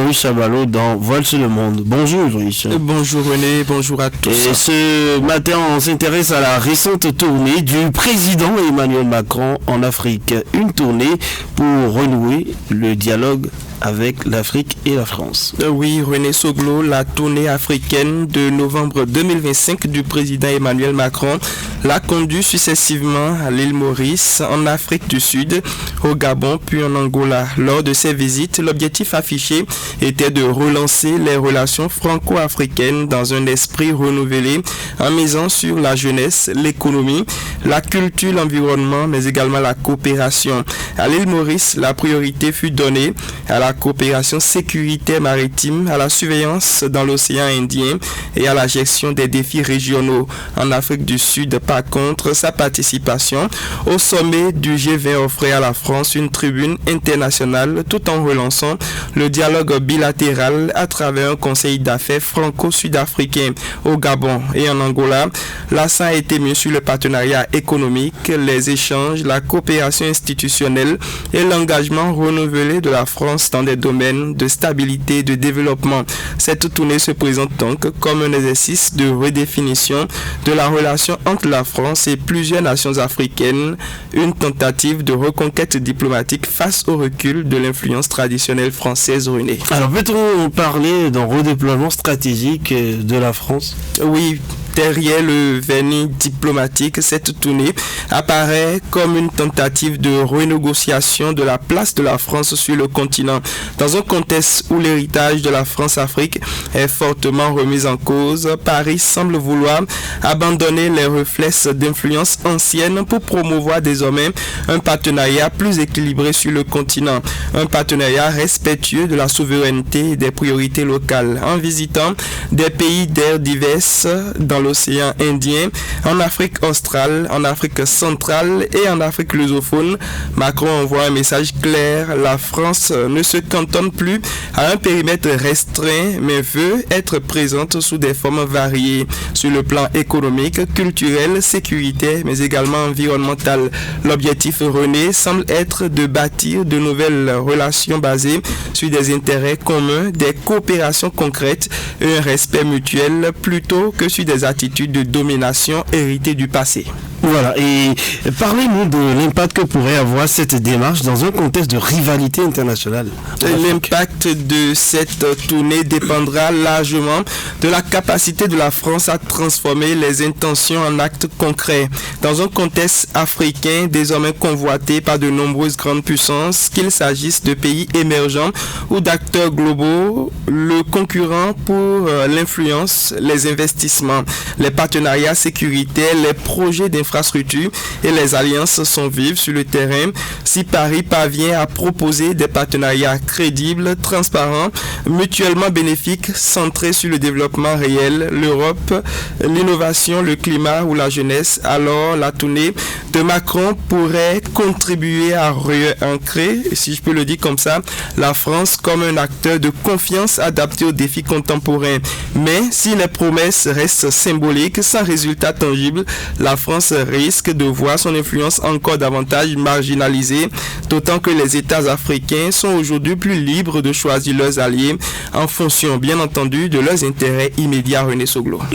Maurice Chabalot dans Voile sur le monde. Bonjour Maurice. Bonjour René, bonjour à tous. Et ce matin, on s'intéresse à la récente tournée du président Emmanuel Macron en Afrique. Une tournée pour renouer le dialogue avec l'Afrique et la France. Oui, René Soglo, la tournée africaine de novembre 2025 du président Emmanuel Macron l'a conduit successivement à l'île Maurice, en Afrique du Sud, au Gabon, puis en Angola. Lors de ces visites, l'objectif affiché était de relancer les relations franco-africaines dans un esprit renouvelé, en misant sur la jeunesse, l'économie, la culture, l'environnement, mais également la coopération. À l'île Maurice, la priorité fut donnée à la coopération sécuritaire maritime, à la surveillance dans l'océan Indien et à la gestion des défis régionaux. En Afrique du Sud, par contre, sa participation au sommet du G20 offrait à la France une tribune internationale tout en relançant le dialogue bilatéral à travers un conseil d'affaires franco-sud-africain. Au Gabon et en Angola, l'accent a été mis sur le partenariat économique, les échanges, la coopération institutionnelle et l'engagement renouvelé de la France dans des domaines de stabilité et de développement. Cette tournée se présente donc comme un exercice de redéfinition de la relation entre la France et plusieurs nations africaines, une tentative de reconquête diplomatique face au recul de l'influence traditionnelle française. René. Alors peut-on parler d'un redéploiement stratégique de la France? Oui. Derrière le vernis diplomatique, cette tournée apparaît comme une tentative de renégociation de la place de la France sur le continent. Dans un contexte où l'héritage de la France-Afrique est fortement remis en cause, Paris semble vouloir abandonner les réflexes d'influence ancienne pour promouvoir désormais un partenariat plus équilibré sur le continent, un partenariat respectueux de la souveraineté et des priorités locales. En visitant des pays d'aires diverses dans l'océan Indien, en Afrique australe, en Afrique centrale et en Afrique lusophone, Macron envoie un message clair. La France ne se cantonne plus à un périmètre restreint, mais veut être présente sous des formes variées, sur le plan économique, culturel, sécuritaire, mais également environnemental. L'objectif, René, semble être de bâtir de nouvelles relations basées sur des intérêts communs, des coopérations concrètes et un respect mutuel, plutôt que sur des attitudes de domination héritées du passé. Voilà, et parlez-nous de l'impact que pourrait avoir cette démarche dans un contexte de rivalité internationale. L'impact de cette tournée dépendra largement de la capacité de la France à transformer les intentions en actes concrets. Dans un contexte africain désormais convoité par de nombreuses grandes puissances, qu'il s'agisse de pays émergents ou d'acteurs globaux, le concurrent pour l'influence, les investissements, les partenariats sécuritaires, les projets d'infrastructure et les alliances sont vives sur le terrain. Si Paris parvient à proposer des partenariats crédibles, transparents, mutuellement bénéfiques, centrés sur le développement réel, l'Europe, l'innovation, le climat ou la jeunesse, alors la tournée de Macron pourrait contribuer à réancrer, si je peux le dire comme ça, la France comme un acteur de confiance adapté aux défis contemporains. Mais si les promesses restent symboliques, sans résultat tangible, la France risque de voir son influence encore davantage marginalisée, d'autant que les États africains sont aujourd'hui plus libres de choisir leurs alliés en fonction, bien entendu, de leurs intérêts immédiats. René Soglo.